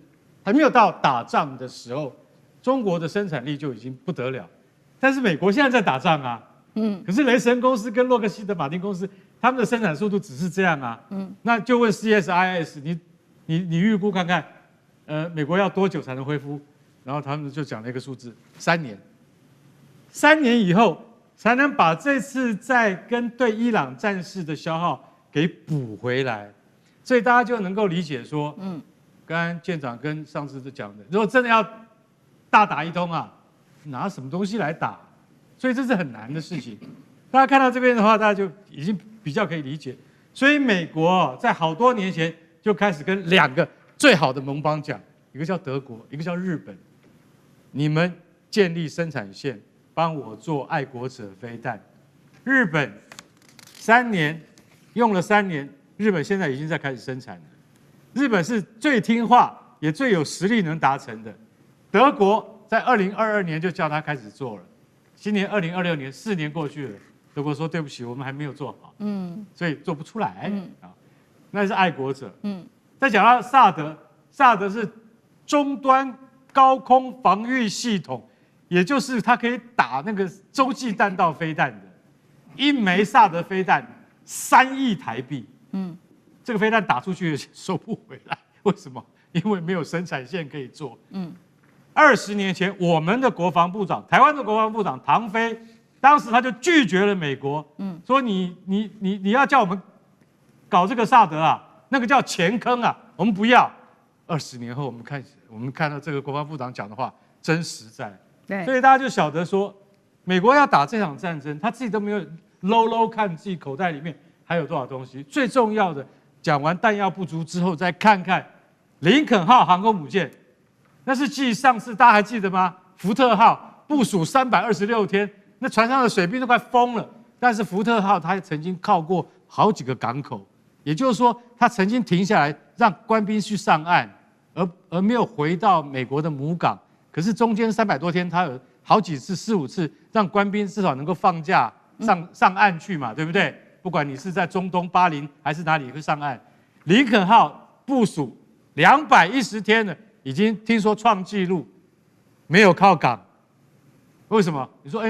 S7: 還沒有到打仗的時候，中國的生產力就已經不得了，但是美國現在在打仗啊，可是雷神公司跟洛克希德馬丁公司他们的生產速度只是這樣啊，那就問 CSIS， 你預估看看，美國要多久才能恢復？然後他們就講了一個數字，3年，3年以後才能把這次在跟對伊朗戰事的消耗給補回來，所以大家就能夠理解說，剛剛艦長跟上次都講的，如果真的要大打一通啊，拿什麼東西來打？所以這是很難的事情。大家看到這邊的話，大家就已經比較可以理解。所以美國在好多年前就開始跟2個最好的盟邦講，一個叫德國，一個叫日本，你們建立生產線，幫我做愛國者飛彈。日本3年用了3年，日本現在已經在開始生產了。日本是最聽話也最有實力能達成的。德國在2022年就叫他開始做了，今年2026年4年過去了，德國說對不起，我們還沒有做好，所以做不出來，那是愛國者。再講到薩德是終端高空防禦系統，也就是它可以打那個洲際彈道飛彈的，一枚薩德飛彈3億台幣，這個飛彈打出去收不回來，為什麼？因為沒有生產線可以做。20年前，我們的國防部長，台灣的國防部長唐飛，當時他就拒絕了美國，說你要叫我們搞這個薩德啊，那個叫錢坑啊，我們不要。20年後，我們看到這個國防部長講的話真實在，所以大家就曉得說，美國要打這場戰爭，他自己都沒有摟看自己口袋裡面還有多少東西。最重要的，講完彈藥不足之後，再看看林肯號航空母艦，那是繼上次大家還記得嗎？福特號部署326天，那船上的水兵都快瘋了。但是福特號它曾經靠過好幾個港口，也就是說，它曾經停下來讓官兵去上岸，而沒有回到美國的母港。可是中間300多天，它有好幾次4、5次讓官兵至少能夠放假上岸去嘛，對不對？不管你是在中東巴林還是哪裡會上岸，林肯號部署210天了，已經聽說創紀錄，沒有靠港。為什麼？你說，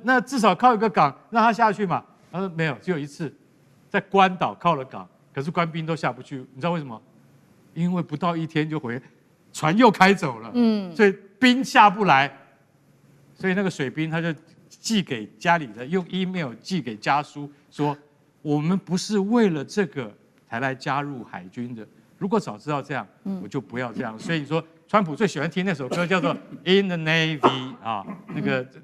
S7: 那至少靠一個港讓他下去嘛？他說沒有，只有一次，在關島靠了港，可是官兵都下不去。你知道為什麼？因為不到1天就回，船又開走了，所以兵下不來，所以那個水兵他就寄給家裡的，用 email 寄給家書說，我們不是為了這個才來加入海軍的。如果早知道這樣，我就不要這樣。所以你說，川普最喜歡聽那首歌叫做《In the Navy》啊，那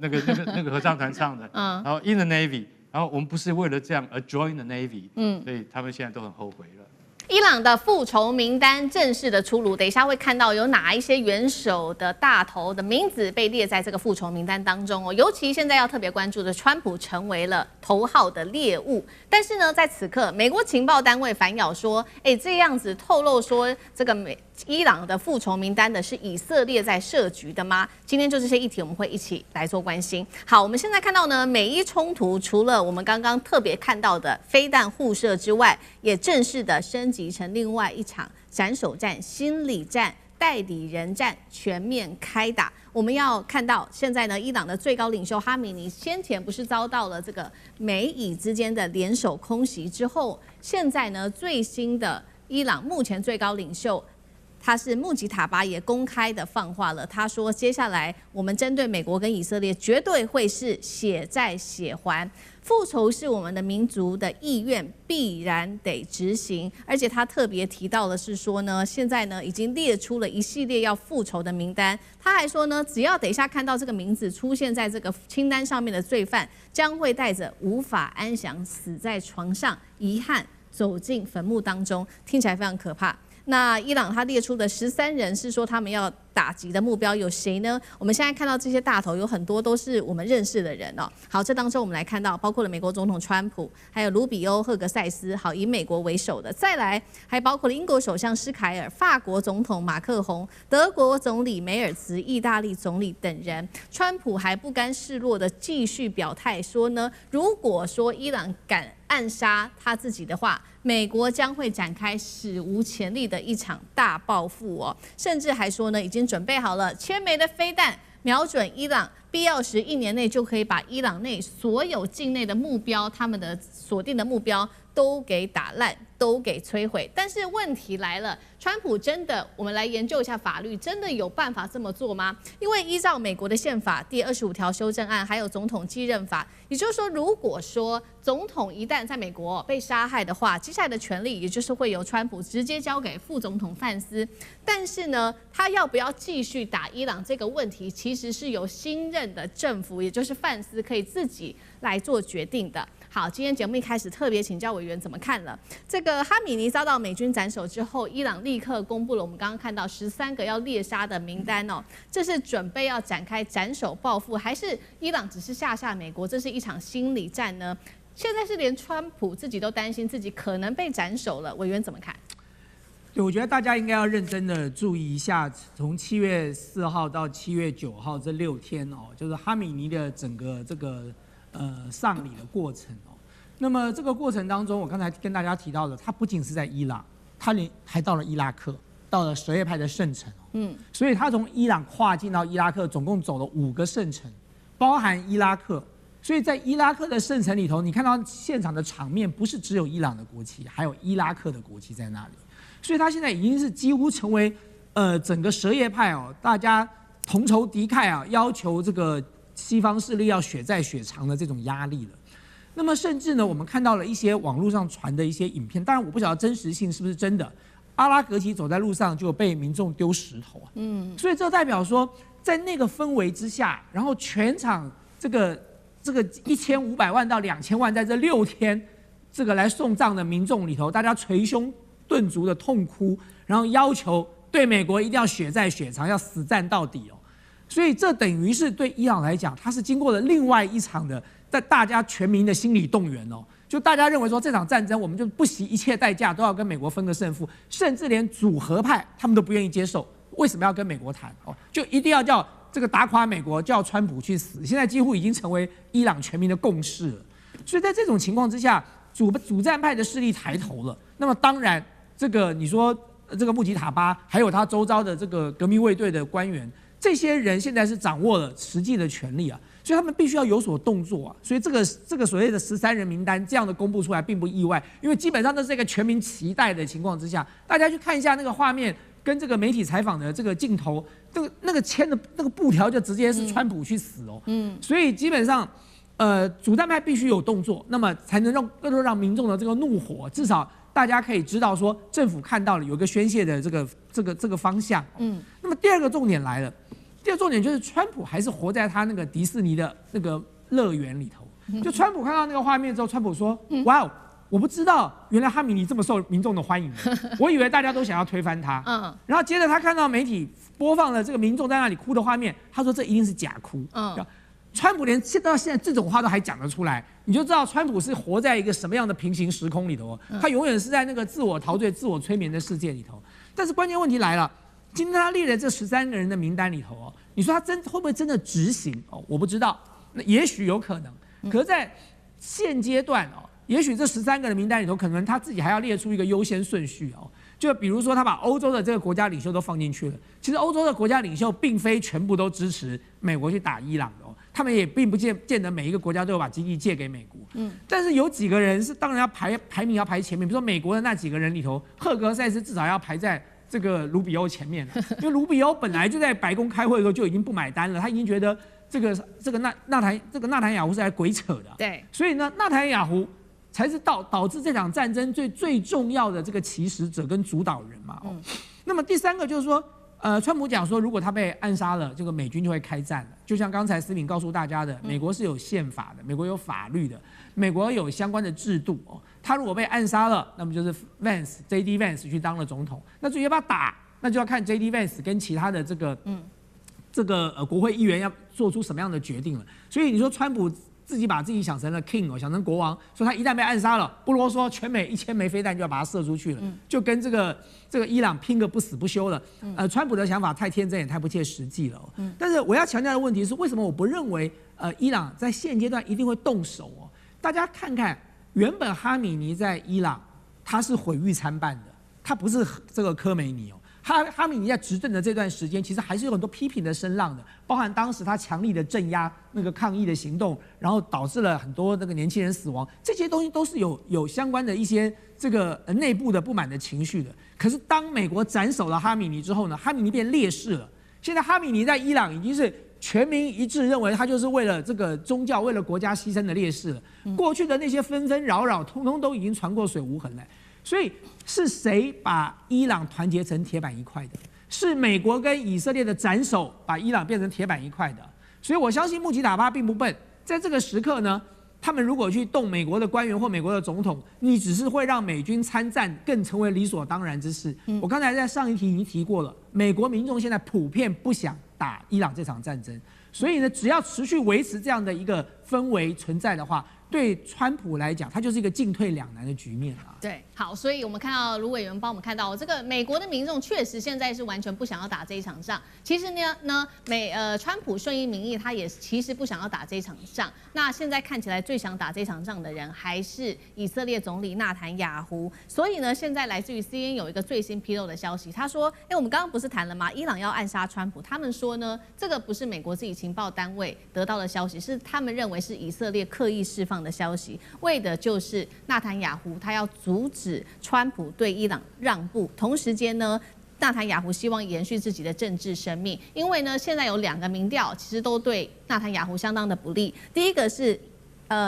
S7: 個合唱團唱的，然後《In the Navy》，然後我們不是為了這樣而 join the Navy，所以他們現在都很後悔了。
S1: 伊朗的復仇名單正式的出爐，等一下會看到有哪一些元首的大頭的名字被列在這個復仇名單當中哦。尤其現在要特別關注的，川普成為了頭號的獵物。但是呢，在此刻，美國情報單位反咬說，這樣子透露說這個伊朗的復仇名單的是以色列在設局的嗎？今天就這些議題，我們會一起來做關心。好，我們現在看到呢，美伊衝突除了我們剛剛特別看到的飛彈互射之外，也正式的升級成另外一場斬首戰、心理戰、代理人戰全面開打。我們要看到現在呢，伊朗的最高領袖哈米尼先前不是遭到了這個美以之間的聯手空襲之後，現在呢，最新的伊朗目前最高領袖，他是穆吉塔巴也公開的放話了，他說接下來我們針對美國跟以色列絕對會是血債血還，復仇是我們的民族的意願，必然得執行。而且他特別提到的是說呢，現在呢已經列出了一系列要復仇的名單。他還說呢，只要等一下看到這個名字出現在這個清單上面的罪犯，將會帶着無法安詳死在床上，遺憾走進墳墓當中。聽起來非常可怕。那伊朗他列出的13人是說他們要打擊的目標有誰呢？我們現在看到這些大頭有很多都是我們認識的人哦。好，這當中我們來看到，包括了美國總統川普，還有盧比歐、赫格塞斯，好，以美國為首的，再來還包括了英國首相施凱爾、法國總統馬克宏、德國總理梅爾茲、意大利總理等人。川普還不甘示弱的繼續表態說呢，如果說伊朗敢暗殺他自己的話，美國將會展開史無前例的一場大報復哦，甚至還說呢，已經準備好了千枚的飛彈，瞄準伊朗，必要時1年內就可以把伊朗內所有境內的目標，他們的鎖定的目標都給打爛，都給摧毀。但是問題來了，川普真的，我們來研究一下法律，真的有辦法這麼做嗎？因為依照美國的憲法第25條修正案，還有總統繼任法，也就是說，如果說總統一旦在美國被殺害的話，接下來的權力也就是會由川普直接交給副總統范斯。但是呢，他要不要繼續打伊朗這個問題，其實是由新任的政府，也就是范斯可以自己來做決定的。好，今天節目一開始特別請教委員怎麼看了這個哈米尼遭到美軍斬首之後，伊朗立刻公布了我們剛剛看到13個要獵殺的名單哦，這是準備要展開斬首報復，還是伊朗只是嚇美國？這是一場心理戰呢？現在是連川普自己都擔心自己可能被斬首了，委員怎麼看？
S8: 对，我覺得大家應該要認真的注意一下，從7月4號到7月9號這6天哦，就是哈米尼的整個這個喪禮的過程哦。那麼這個過程當中，我剛才跟大家提到的，他不僅是在伊朗，他還到了伊拉克，到了什葉派的聖城哦。所以他從伊朗跨境到伊拉克，總共走了5個聖城，包含伊拉克。所以在伊拉克的聖城裡頭，你看到現場的場面，不是只有伊朗的國旗，還有伊拉克的國旗在那裡。所以他現在已經是幾乎成為整個什葉派哦，大家同仇敵愾啊，要求這個西方勢力要血債血償的這種壓力了。那麼甚至呢，我們看到了一些網絡上傳的一些影片，當然我不曉得真實性是不是真的。阿拉格旗走在路上就被民眾丟石頭啊，所以這代表說，在那個氛圍之下，然後全場這個1500萬到2000萬在這6天這個來送葬的民眾裡頭，大家捶胸頓足的痛哭，然後要求對美國一定要血債血償，要死戰到底哦。所以這等於是對伊朗來講，它是經過了另外一場的在大家全民的心理動員哦。就大家認為說，這場戰爭我們就不惜一切代價都要跟美國分個勝負，甚至連主和派他們都不願意接受。為什麼要跟美國談哦？就一定要叫這個打垮美國，叫川普去死。現在幾乎已經成為伊朗全民的共識了。所以在這種情況之下，主戰派的勢力抬頭了。那麼當然，這個你說這個穆吉塔巴，還有他周遭的這個革命衛隊的官員，這些人現在是掌握了實際的權力啊。所以他們必須要有所動作啊，所以這個所謂的13人名單這樣的公布出來並不意外，因為基本上都是一個全民期待的情況之下，大家去看一下那個畫面跟這個媒體採訪的這個鏡頭，那個簽的那個布條就直接是川普去死哦，所以基本上主戰派必須有動作，那麼才能讓民眾的這個怒火，至少大家可以知道說政府看到了有一個宣洩的這個方向，那麼第二個重點來了。第二個重點就是，川普還是活在他那個迪士尼的那個樂園裡頭。就川普看到那個畫面之後，川普說：“哇哦，我不知道原來哈米尼這麼受民眾的歡迎，我以為大家都想要推翻他。”然後接着他看到媒體播放了這個民眾在那裡哭的畫面，他說：“這一定是假哭。”川普連到現在這種話都還講得出來，你就知道川普是活在一個什麼樣的平行時空裡頭。他永遠是在那個自我陶醉、自我催眠的世界裡頭。但是關鍵問題來了。今天他列的這13個人的名單裡頭哦，你說他會不會真的執行哦？我不知道，那也許有可能。可是在現階段哦，也許這13個人的名單裡頭，可能他自己還要列出一個優先順序哦。就比如說，他把歐洲的這個國家領袖都放進去了。其實歐洲的國家領袖並非全部都支持美國去打伊朗的哦，他們也並不見得每一個國家都有把基地借給美國。但是有幾個人是當然要排名要排前面，比如說美國的那幾個人裡頭，赫格塞斯至少要排在這個盧比歐前面了，因為盧比歐本來就在白宮開會的時候就已經不買單了，他已經覺得這個納坦雅胡是來鬼扯的。對，所以呢，納坦雅胡才是導致這場戰爭最重要的這個起始者跟主導人嘛。那麼第三個就是說，川普講說，如果他被暗殺了，這個美軍就會開戰了。就像剛才思敏告訴大家的，美國是有憲法的，美國有法律的，美國有相關的制度哦。他如果被暗殺了，那麼就是 JD Vance 去當了總統。那至於要不要打，那就要看 J.D. Vance 跟其他的這個國會議員要做出什麼樣的決定了。所以你說川普自己把自己想成了 king 想成国王，說他一旦被暗殺了，不囉嗦，全美1000枚飛彈就要把它射出去了，就跟這個伊朗拼個不死不休了。川普的想法太天真也太不切實際了。但是我要強調的問題是，為什麼我不認為伊朗在現階段一定會動手哦？大家看看，原本哈米尼在伊朗他是毀譽參半的，他不是這個科梅尼哦。哈米尼在執政的这段時間，其實還是有很多批評的聲浪的，包含當時他強力的鎮壓那個抗議的行動，然後導致了很多那個年輕人死亡，這些東西都是有相關的一些這個內部的不滿的情緒的。可是當美國斬首了哈米尼之後呢，哈米尼變烈士了。現在哈米尼在伊朗已經是全民一致認為他就是為了這個宗教、為了國家犧牲的烈士了。過去的那些紛紛擾擾，通通都已經傳過水無痕了。所以是誰把伊朗團結成鐵板一塊的？是美國跟以色列的斬首把伊朗變成鐵板一塊的。所以我相信穆吉塔巴並不笨，在這個時刻呢，他們如果去動美國的官員或美國的總統，你只是會讓美軍參戰更成為理所當然之事。我剛才在上一題已經提過了，美國民眾現在普遍不想打伊朗這場戰爭，所以呢，只要持續維持這樣的一個氛圍存在的話，對川普來講，他就是一個進退兩難的局面啊。
S1: 对，好，所以我們看到盧委員幫我們看到，這個美國的民眾確實現在是完全不想要打這一場仗。其實呢，川普順應民意，他也其實不想要打這一場仗。那現在看起來最想打這場仗的人還是以色列總理納坦雅胡。所以呢，現在來自於 CNN 有一個最新披露的消息，他說，我們剛剛不是談了嗎？伊朗要暗殺川普，他們說呢，這個不是美國自己情報單位得到的消息，是他們認為是以色列刻意釋放的消息，為的就是納坦雅胡他要阻止川普對伊朗讓步，同時間呢，納坦雅胡希望延續自己的政治生命，因為呢，現在有2個民調其實都對納坦雅胡相當的不利。第一個是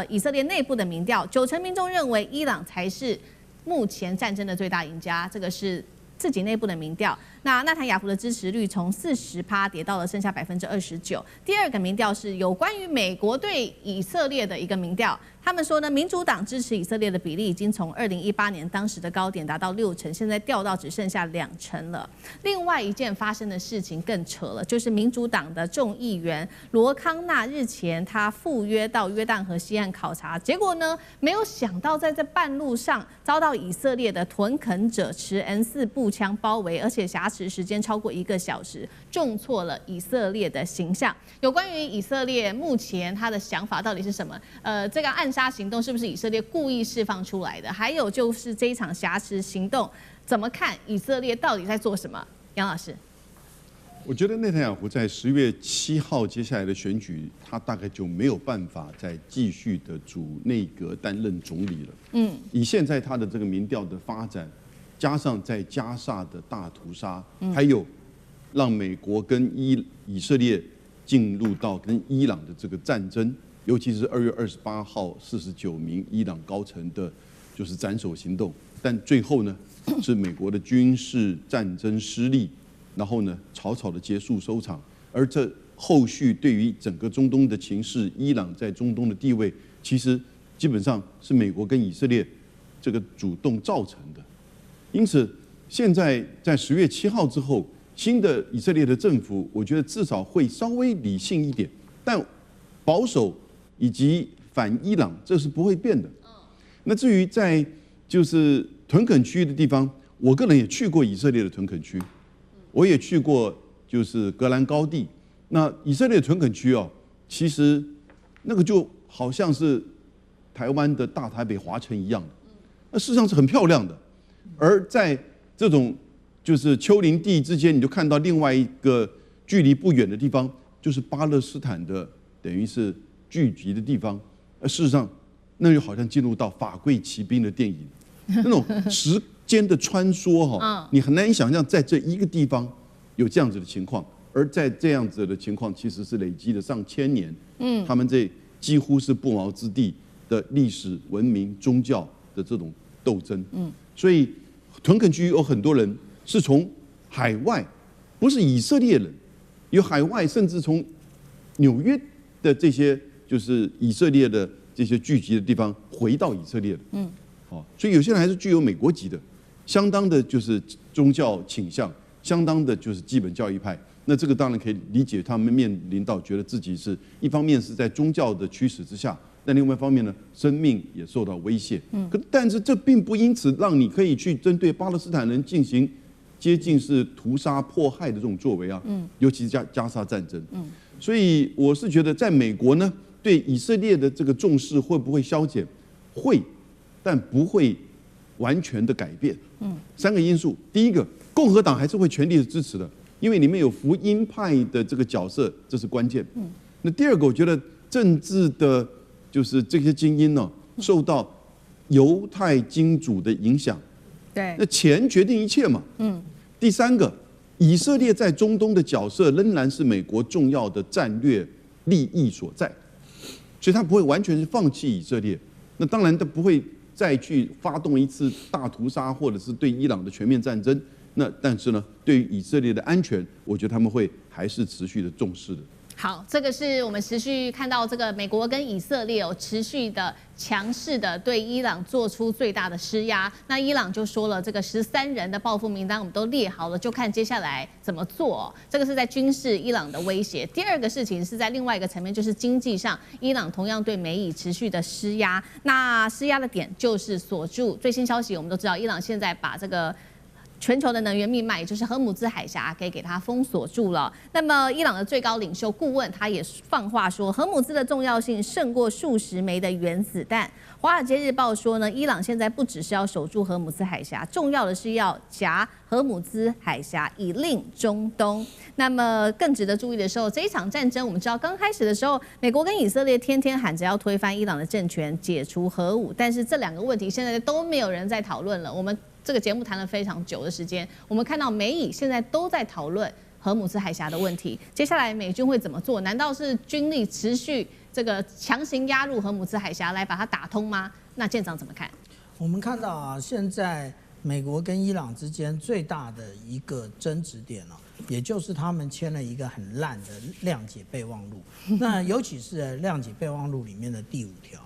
S1: 以色列內部的民調，90%民眾認為伊朗才是目前戰爭的最大贏家，這個是自己內部的民調。那納坦雅胡的支持率從40%跌到了剩下29%。第二個民調是有關於美國對以色列的一個民調，他們說呢，民主黨支持以色列的比例已經從2018年當時的高點達到60%，現在掉到只剩下2%了。另外一件發生的事情更扯了，就是民主黨的眾議員羅康納日前他赴約到約旦河西岸考察，結果呢，沒有想到在這半路上遭到以色列的屯墾者持 N4步槍包圍，而且挾持時間超過1個小時，重挫了以色列的形象。有關於以色列目前他的想法到底是什麼？這個暗殺行動是不是以色列故意釋放出來的？還有就是這一場挾持行動怎麼看？以色列到底在做什麼？楊老師，
S5: 我覺得內塔尼亞胡在10月7號接下來的選舉，他大概就沒有辦法再繼續的組內閣擔任總理了。以現在他的這個民調的發展，加上在加薩的大屠殺，還有讓美國跟以色列進入到跟伊朗的這個戰爭，尤其是2月28號49名伊朗高層的，就是斬首行動。但最後呢，是美國的軍事戰爭失利，然後呢草草的結束收場。而這後續對於整個中東的情勢，伊朗在中東的地位，其實基本上是美國跟以色列這個主動造成的。因此，現在在10月7號之後，新的以色列的政府，我覺得至少會稍微理性一點，但保守以及反伊朗，這是不會變的。那至於在就是屯墾區的地方，我個人也去過以色列的屯墾區，我也去過就是戈蘭高地。那以色列的屯墾區哦，其實那個就好像是台灣的大台北華城一樣的，那事實上是很漂亮的。而在這種就是丘陵地之間，你就看到另外一個距離不遠的地方，就是巴勒斯坦的等於是聚集的地方。事實上，那就好像進入到法櫃奇兵的電影，那種時間的穿梭哈，你很難以想象在這一個地方有這樣子的情況。而在這樣子的情況，其實是累積了上千年，他們這幾乎是不毛之地的歷史、文明、宗教的這種鬥爭。所以屯墾區有很多人是從海外，不是以色列人，有海外甚至從紐約的這些就是以色列的這些聚集的地方回到以色列的。所以有些人還是具有美國籍的，相當的就是宗教傾向，相當的就是基本教義派。那這個當然可以理解，他們面臨到覺得自己是一方面是在宗教的驅使之下，但另外一方面呢，生命也受到威脅。但是這並不因此讓你可以去針對巴勒斯坦人進行接近是屠殺迫害的這種作為啊。尤其是加沙戰爭。所以我是覺得，在美國呢，對以色列的這個重視會不會消減？會，但不會完全的改變。3個因素，第一個，共和黨還是會全力的支持的。因為裡面有福音派的這個角色，這是關鍵。那第二個，我覺得政治的，就是這些精英呢，受到猶太金主的影響。
S1: 对，
S5: 那錢決定一切嘛。第三個，以色列在中東的角色仍然是美國重要的戰略利益所在，所以他不會完全是放棄以色列。那當然，他不會再去發動一次大屠殺，或者是對伊朗的全面戰爭。但是呢，對於以色列的安全，我覺得他們會還是持續的重視的。
S1: 好，这個是我們持續看到這個美國跟以色列持續的強勢的對伊朗做出最大的施壓。那伊朗就說了，這個13人的報復名單我們都列好了，就看接下來怎麼做。這個是在軍事伊朗的威脅。第二個事情是在另外一個層面，就是經濟上，伊朗同樣對美以持續的施壓。那施壓的點就是鎖住。最新消息我們都知道，伊朗現在把這個全球的能源命脈，也就是荷姆茲海峽，給它封鎖住了。那麼，伊朗的最高領袖顧問他也放話說，荷姆茲的重要性勝過數十枚的原子彈。華爾街日報說呢，伊朗現在不只是要守住荷姆茲海峽，重要的是要夾荷姆茲海峽以令中東。那麼，更值得注意的時候，這一場戰爭，我們知道剛開始的時候，美國跟以色列天天喊着要推翻伊朗的政權，解除核武，但是這2個問題現在都沒有人在討論了。我們這個節目談了非常久的時間，我們看到美以現在都在討論荷姆茲海峽的問題。接下來美軍會怎麼做？難道是軍力持續這個強行壓入荷姆茲海峽來把它打通嗎？那艦長怎麼看？
S4: 我們看到啊，現在美國跟伊朗之間最大的一個爭執點啊，也就是他們簽了一個很爛的諒解備忘錄。那尤其是諒解備忘錄裡面的第5條，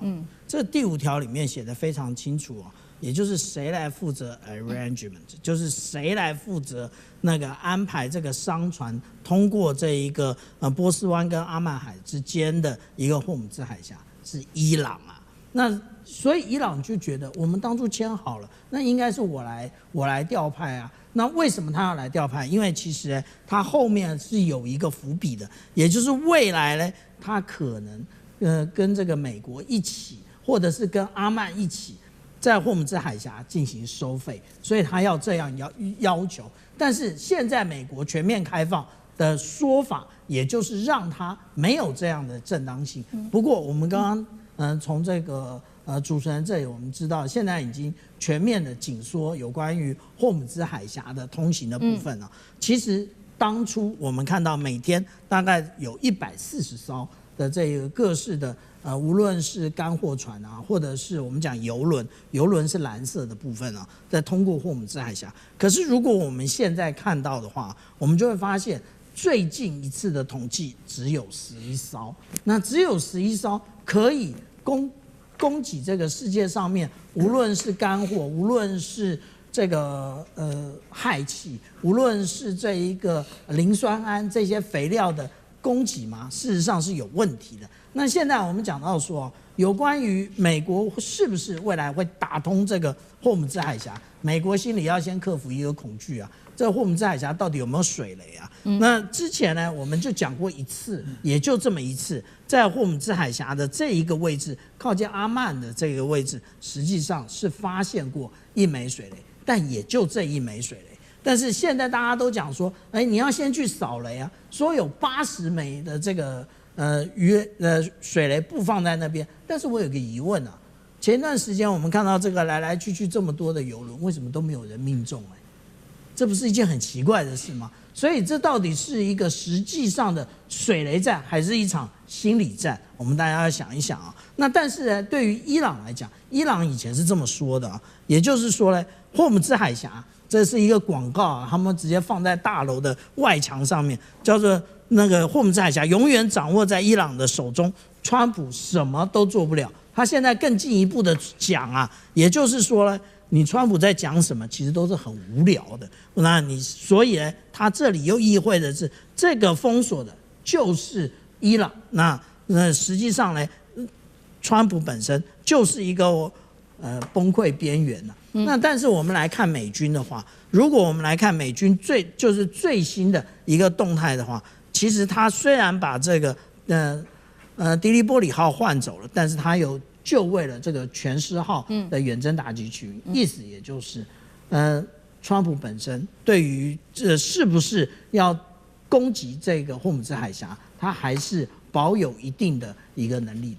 S4: 這第5條裡面寫得非常清楚啊。也就是誰來負責 arrangement， 就是誰來負責那個安排這個商船通過這一個波斯灣跟阿曼海之間的一個霍姆茲海峽，是伊朗啊。那所以伊朗就覺得我們當初簽好了，那應該是我來調派啊。那為什麼他要來調派？因為其實他後面是有一個伏筆的，也就是未來呢，他可能跟這個美國一起，或者是跟阿曼一起，在霍姆茲海峽進行收費，所以他要這樣要求。但是現在美國全面開放的說法，也就是讓他沒有這樣的正當性。不過我們剛剛從這個主持人這裡我們知道，現在已經全面的緊縮有關於霍姆茲海峽的通行的部分了。其實當初我們看到每天大概有140艘的這個各式的。無論是乾貨船啊，或者是我們講郵輪，郵輪是藍色的部分啊，在通過霍姆茲海峽。可是如果我們現在看到的話，我們就會發現最近一次的統計只有11艘，那只有11艘可以供給這個世界上面，無論是乾貨，無論是這個氦氣，無論是這一個磷酸銨這些肥料的供給嘛，事實上是有問題的。那現在我們講到說，有關於美國是不是未來會打通這個霍姆茲海峽，美國心裡要先克服一個恐懼啊，這個霍姆茲海峽到底有沒有水雷啊？那之前呢，我們就講過一次，也就這麼一次，在霍姆茲海峽的這一個位置，靠近阿曼的這個位置，實際上是發現過1枚水雷，但也就這1枚水雷。但是現在大家都講說，你要先去掃雷啊，說有80枚的這個水雷布放在那邊。但是我有個疑問啊，前一段時間我們看到這個來來去去這麼多的郵輪，為什麼都沒有人命中？這不是一件很奇怪的事嗎？所以這到底是一個實際上的水雷戰，還是一場心理戰？我們大家要想一想啊。那但是呢，對於伊朗來講，伊朗以前是這麼說的啊，也就是說呢，霍姆茲海峽。這是一個廣告啊，他們直接放在大樓的外牆上面，叫做那個霍姆茲海峽永遠掌握在伊朗的手中，川普什麼都做不了。他現在更進一步的講啊，也就是說呢，你川普在講什麼，其實都是很無聊的。那你所以呢，他這裡又意味的是，這個封鎖的就是伊朗。那實際上呢，川普本身就是一個崩潰邊緣了。那但是我們來看美軍的話，如果我們來看美軍最新的一個動態的話，其實他雖然把這個迪利波里號換走了，但是他有就位了這個全狮號的遠征打擊區，意思也就是川普本身對於是不是要攻擊這個霍姆茲海峽，他還是保有一定的一個能力的。